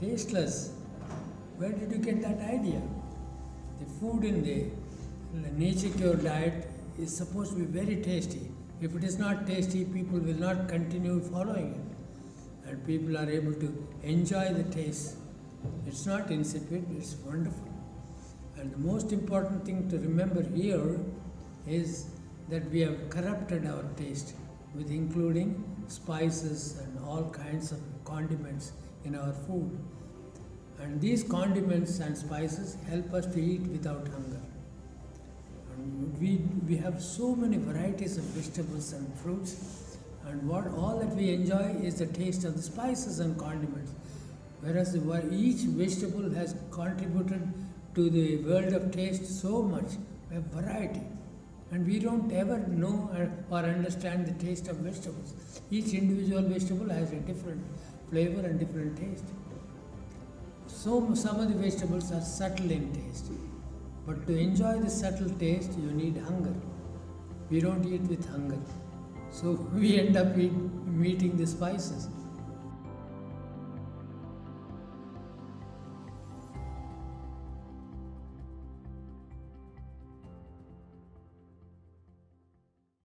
tasteless. Where did you get that idea? The food in the nature cure diet is supposed to be very tasty. If it is not tasty, people will not continue following it. And people are able to enjoy the taste. It's not insipid, it's wonderful. And the most important thing to remember here is that we have corrupted our taste with including spices and all kinds of condiments in our food. And these condiments and spices help us to eat without hunger. And we have so many varieties of vegetables and fruits, and all that we enjoy is the taste of the spices and condiments. Whereas each vegetable has contributed to the world of taste so much, a variety. And we don't ever know or understand the taste of vegetables. Each individual vegetable has a different flavor and different taste. So some of the vegetables are subtle in taste. But to enjoy the subtle taste, you need hunger. We don't eat with hunger. So we end up eating the spices.